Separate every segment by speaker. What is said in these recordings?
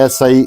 Speaker 1: SI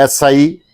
Speaker 1: SI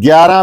Speaker 1: 11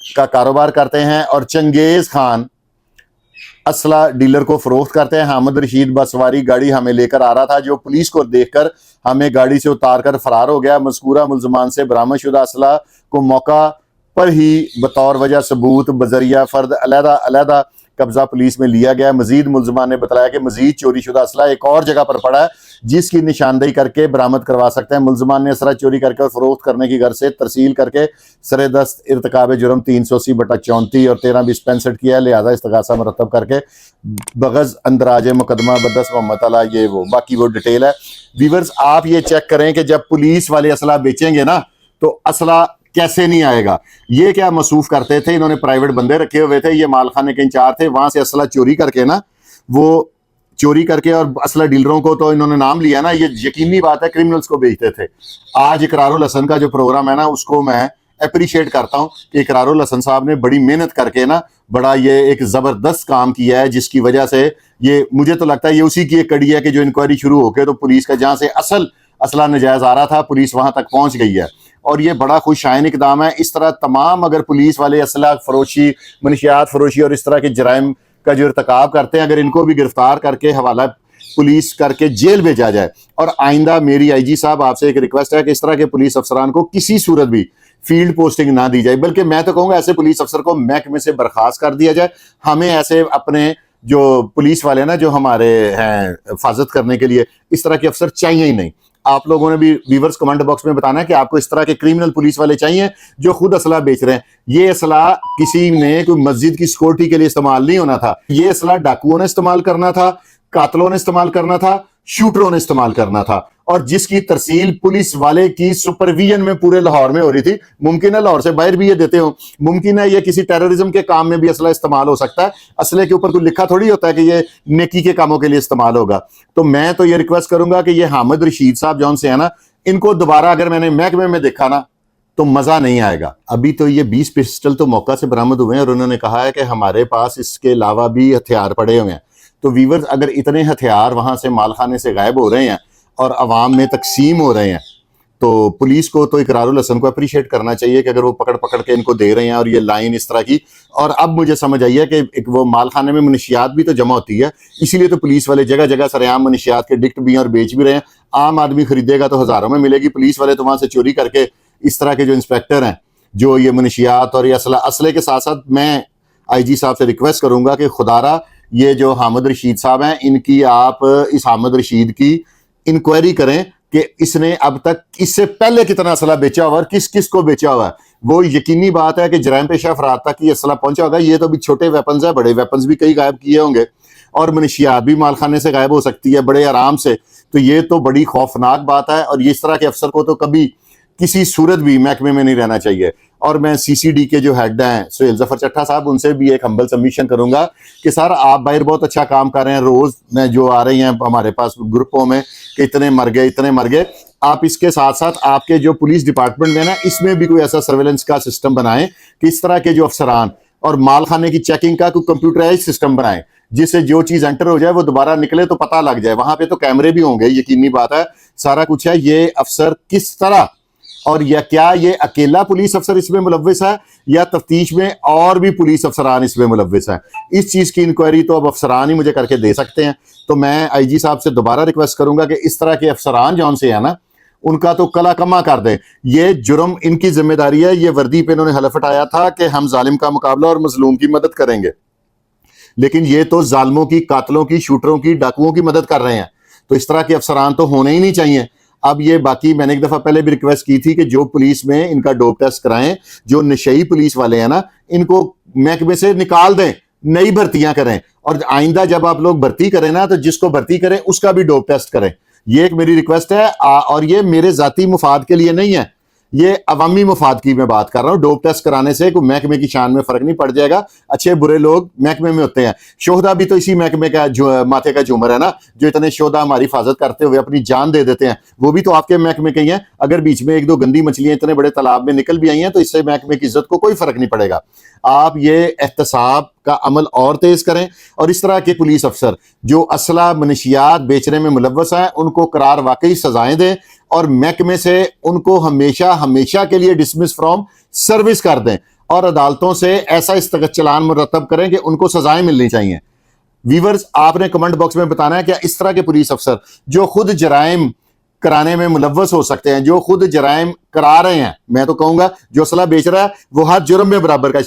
Speaker 1: کا کاروبار کرتے ہیں اور چنگیز خان اسلحہ ڈیلر کو فروخت کرتے ہیں۔ حامد رشید بسواری گاڑی ہمیں لے کر آ رہا تھا، جو پولیس کو دیکھ کر ہمیں گاڑی سے اتار کر فرار ہو گیا۔ مذکورہ ملزمان سے برآمد شدہ اسلحہ کو موقع پر ہی بطور وجہ ثبوت بذریعہ فرد علیحدہ قبضہ پولیس میں لیا گیا۔ مزید ملزمان نے بتایا کہ مزید چوری شدہ اسلحہ ایک اور جگہ پر پڑا ہے جس کی نشاندہی کر کے برآمد کروا سکتے ہیں۔ ملزمان نے اسلحہ چوری کر کے اور فروخت کرنے کی غرض سے ترسیل کر کے سر دست ارتکاب جرم 380/34 اور 13-20-65 کیا ہے، لہذا استغاثہ مرتب کر کے بغض اندراج مقدمہ بدس محمد علیٰ یہ وہ باقی وہ ڈیٹیل ہے۔ ویورز آپ یہ چیک کریں کہ جب پولیس والے اسلحہ بیچیں گے نا تو اسلحہ کیسے نہیں آئے گا۔ یہ کیا مصروف کرتے تھے، انہوں نے پرائیویٹ بندے رکھے ہوئے تھے، یہ مال خانے کے انچارج تھے، وہاں سے اسلحہ چوری کر کے نا وہ چوری کر کے اور اسلحہ ڈیلروں کو تو انہوں نے نام لیا نا، یہ یقینی بات ہے کرمنلز کو بیچتے تھے۔ آج اقرار الحسن کا جو پروگرام ہے نا اس کو میں اپریشیٹ کرتا ہوں کہ اقرار الحسن صاحب نے بڑی محنت کر کے نا بڑا یہ ایک زبردست کام کیا ہے، جس کی وجہ سے یہ مجھے تو لگتا ہے یہ اسی کی ایک کڑی ہے کہ جو انکوائری شروع ہو کے تو پولیس کا جہاں سے اصل اسلحہ نجائز آ رہا تھا پولیس وہاں تک پہنچ گئی ہے، اور یہ بڑا خوش آئین اقدام ہے۔ اس طرح تمام اگر پولیس والے اسلحہ فروشی، منشیات فروشی اور اس طرح کے جرائم کا جو ارتکاب کرتے ہیں، اگر ان کو بھی گرفتار کر کے حوالہ پولیس کر کے جیل بھیجا جائے، اور آئندہ میری آئی جی صاحب آپ سے ایک ریکویسٹ ہے کہ اس طرح کے پولیس افسران کو کسی صورت بھی فیلڈ پوسٹنگ نہ دی جائے، بلکہ میں تو کہوں گا ایسے پولیس افسر کو محکمے سے برخاست کر دیا جائے۔ ہمیں ایسے اپنے جو پولیس والے نا جو ہمارے ہیں حفاظت کرنے کے لیے اس طرح کے افسر چاہیے ہی نہیں۔ آپ لوگوں نے بھی ویورز کمنٹ باکس میں بتانا ہے کہ آپ کو اس طرح کے کرمنل پولیس والے چاہیے جو خود اسلحہ بیچ رہے ہیں۔ یہ اسلحہ کسی نے کوئی مسجد کی سیکورٹی کے لیے استعمال نہیں ہونا تھا، یہ اسلحہ ڈاکوؤں نے استعمال کرنا تھا، قاتلوں نے استعمال کرنا تھا، شوٹروں نے استعمال کرنا تھا، اور جس کی ترسیل پولیس والے کی سپرویژن میں پورے لاہور میں ہو رہی تھی۔ ممکن ہے لاہور سے باہر بھی یہ دیتے ہوں، ممکن ہے یہ کسی ٹیررزم کے کام میں بھی اسلحہ استعمال ہو سکتا ہے۔ اسلحے کے اوپر کوئی لکھا تھوڑی ہوتا ہے کہ یہ نیکی کے کاموں کے لیے استعمال ہوگا۔ تو میں تو یہ ریکویسٹ کروں گا کہ یہ حامد رشید صاحب جون سے ہے نا، ان کو دوبارہ اگر میں نے محکمے میں دیکھا نا تو مزہ نہیں آئے گا۔ ابھی تو یہ 20 پسٹل تو موقع سے برآمد ہوئے ہیں، اور انہوں نے کہا ہے کہ ہمارے پاس اس کے علاوہ بھی ہتھیار پڑے ہوئے ہیں۔ تو ویورز اگر اتنے ہتھیار وہاں سے مال خانے سے غائب ہو رہے ہیں اور عوام میں تقسیم ہو رہے ہیں، تو پولیس کو تو اقرار الحسن کو اپریشیٹ کرنا چاہیے کہ اگر وہ پکڑ کے ان کو دے رہے ہیں اور یہ لائن اس طرح کی۔ اور اب مجھے سمجھ آئی ہے کہ وہ مال خانے میں منشیات بھی تو جمع ہوتی ہے، اسی لیے تو پولیس والے جگہ جگہ سرعام منشیات کے ڈکٹ بھی ہیں اور بیچ بھی رہے ہیں۔ عام آدمی خریدے گا تو ہزاروں میں ملے گی، پولیس والے تو وہاں سے چوری کر کے اس طرح کے جو انسپیکٹر ہیں جو یہ منشیات اور یہ اسلحے کے ساتھ ساتھ میں آئی جی صاحب سے ریکویسٹ کروں گا کہ خدارہ یہ جو حامد رشید صاحب ہیں ان کی آپ اس حامد رشید کی انکوائری کریں کہ اس نے اب تک اس سے پہلے کتنا اسلحہ بیچا ہوا اور کس کس کو بیچا ہوا ہے۔ وہ یقینی بات ہے کہ جرائم پیشہ افراد تک یہ اسلحہ پہنچا ہوگا۔ یہ تو بھی چھوٹے ویپنز ہیں، بڑے ویپنز بھی کئی غائب کیے ہوں گے، اور منشیات بھی مال خانے سے غائب ہو سکتی ہے بڑے آرام سے۔ تو یہ تو بڑی خوفناک بات ہے، اور اس طرح کے افسر کو تو کبھی کسی صورت بھی محکمے میں نہیں رہنا چاہیے۔ اور میں سی سی ڈی کے جو ہیڈ ہیں سہیل ظفر چٹھا صاحب، ان سے بھی ایک ہمبل سبمیشن کروں گا کہ سر آپ باہر بہت اچھا کام کر رہے ہیں، روز میں جو آ رہی ہیں ہمارے پاس گروپوں میں کہ اتنے مر گئے، آپ اس کے ساتھ ساتھ آپ کے جو پولیس ڈپارٹمنٹ میں نا اس میں بھی کوئی ایسا سرویلنس کا سسٹم بنائیں کہ اس طرح کے جو افسران اور مال خانے کی چیکنگ کا کوئی کمپیوٹرائز سسٹم بنائیں، جس سے جو چیز انٹر ہو جائے وہ دوبارہ نکلے تو پتہ لگ جائے۔ وہاں پہ تو کیمرے بھی ہوں گے، یقینی بات ہے، سارا کچھ ہے۔ یہ افسر کس طرح، اور یا کیا یہ اکیلا پولیس افسر اس میں ملوث ہے یا تفتیش میں اور بھی پولیس افسران اس میں ملوث ہیں، اس چیز کی انکوائری تو اب افسران ہی مجھے کر کے دے سکتے ہیں۔ تو میں آئی جی صاحب سے دوبارہ ریکویسٹ کروں گا کہ اس طرح کے افسران جون سے ہیں نا ان کا تو کلا کما کر دیں۔ یہ جرم ان کی ذمہ داری ہے، یہ وردی پہ انہوں نے حلف اٹھایا تھا کہ ہم ظالم کا مقابلہ اور مظلوم کی مدد کریں گے، لیکن یہ تو ظالموں کی، قاتلوں کی، شوٹروں کی، ڈاکوؤں کی مدد کر رہے ہیں۔ تو اس طرح کے افسران تو ہونے ہی نہیں چاہیے۔ اب یہ باقی میں نے ایک دفعہ پہلے بھی ریکویسٹ کی تھی کہ جو پولیس میں ان کا ڈوپ ٹیسٹ کرائیں، جو نشئی پولیس والے ہیں نا ان کو محکمے سے نکال دیں، نئی بھرتیاں کریں، اور آئندہ جب آپ لوگ بھرتی کریں نا تو جس کو بھرتی کریں اس کا بھی ڈوپ ٹیسٹ کریں۔ یہ ایک میری ریکویسٹ ہے، اور یہ میرے ذاتی مفاد کے لیے نہیں ہے، یہ عوامی مفاد کی میں بات کر رہا ہوں۔ ڈوپ ٹیسٹ کرانے سے کوئی محکمے کی شان میں فرق نہیں پڑ جائے گا، اچھے برے لوگ محکمے میں ہوتے ہیں۔ شہدا بھی تو اسی محکمے کا ماتھے کا جھومر ہے نا، جو اتنے شہدا ہماری حفاظت کرتے ہوئے اپنی جان دے دیتے ہیں، وہ بھی تو آپ کے محکمے کے ہی ہیں۔ اگر بیچ میں ایک دو گندی مچھلیاں اتنے بڑے تالاب میں نکل بھی آئی ہیں تو اس سے محکمے کی عزت کو کوئی فرق نہیں پڑے گا۔ آپ یہ احتساب کا عمل اور تیز کریں، اور اس طرح کے پولیس افسر جو اسلحہ منشیات بیچنے میں ملوث ہیں ان کو قرار واقعی سزائیں دیں، اور محکمے سے ان کو ہمیشہ کے لیے ڈسمس فرام سروس کر دیں۔ اور عدالتوں سے ایسا چلان مرتب کریں کہ ان کو سزائیں ملنی چاہیے۔ ویورز آپ نے کمنٹ باکس میں بتانا ہے کہ اس طرح کے پولیس افسر جو خود جرائم کرانے میں ملوث ہو سکتے ہیں، جو خود جرائم کرا رہے ہیں، میں تو کہوں گا جو اسلحہ بیچ رہا ہے وہ ہر جرم میں برابر کا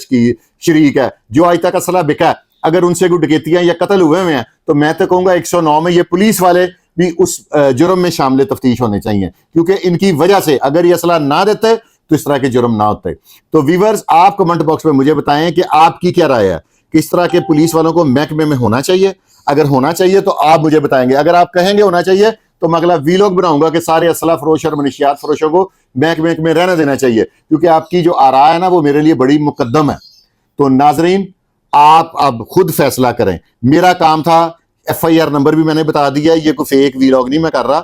Speaker 1: شریک ہے۔ جو آج تک اسلحہ بکا ہے، اگر ان سے کوئی ڈکیتیاں یا قتل ہوئے ہیں تو میں تو کہوں گا 109 میں یہ پولیس والے بھی اس جرم میں شامل تفتیش ہونے چاہیے، کیونکہ ان کی وجہ سے اگر یہ اسلحہ نہ دیتے تو اس طرح کے جرم نہ ہوتے۔ تو ویورز آپ کمنٹ باکس میں مجھے بتائیں کہ آپ کی کیا رائے ہے، کس طرح کے پولیس والوں کو محکمے میں ہونا چاہیے؟ اگر ہونا چاہیے تو آپ مجھے بتائیں گے، اگر آپ کہیں گے ہونا چاہیے تو میں اگلا ویلوگ بناؤں گا کہ سارے اسلحہ فروش اور منشیات فروشوں کو محکمے میں رہنا دینا چاہیے، کیونکہ آپ کی جو آراء ہے نا وہ میرے لیے بڑی مقدم ہے۔ تو ناظرین آپ اب خود فیصلہ کریں۔ میرا کام تھا، FIR نمبر بھی میں نے بتا دیا ہے، یہ کوئی فیک ویلوگ نہیں میں کر رہا،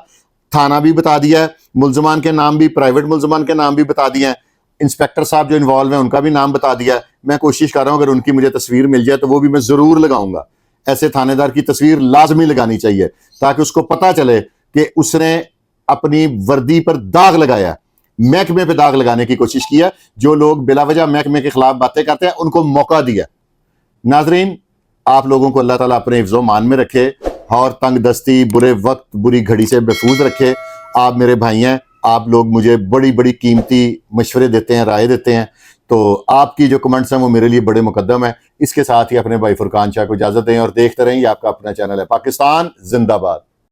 Speaker 1: تھانہ بھی بتا دیا ہے، ملزمان کے نام بھی، پرائیویٹ ملزمان کے نام بھی بتا دیا ہے، انسپیکٹر صاحب جو انوالو ہیں ان کا بھی نام بتا دیا ہے۔ میں کوشش کر رہا ہوں اگر ان کی مجھے تصویر مل جائے تو وہ بھی میں ضرور لگاؤں گا۔ ایسے تھانے دار کی تصویر لازمی لگانی چاہیے تاکہ اس کو پتہ چلے کہ اس نے اپنی وردی پر داغ لگایا، محکمے پہ داغ لگانے کی کوشش کیا۔ جو لوگ بلا وجہ محکمے کے خلاف باتیں کرتے ہیں ان کو موقع دیا۔ ناظرین آپ لوگوں کو اللہ تعالیٰ اپنے حفظ و مان میں رکھے اور تنگ دستی، برے وقت، بری گھڑی سے محفوظ رکھے۔ آپ میرے بھائی ہیں، آپ لوگ مجھے بڑی بڑی قیمتی مشورے دیتے ہیں، رائے دیتے ہیں، تو آپ کی جو کمنٹس ہیں وہ میرے لیے بڑے مقدم ہیں۔ اس کے ساتھ ہی اپنے بھائی فرقان شاہ کو اجازت دیں اور دیکھتے رہیں، یہ آپ کا اپنا چینل ہے پاکستان زندہ باد۔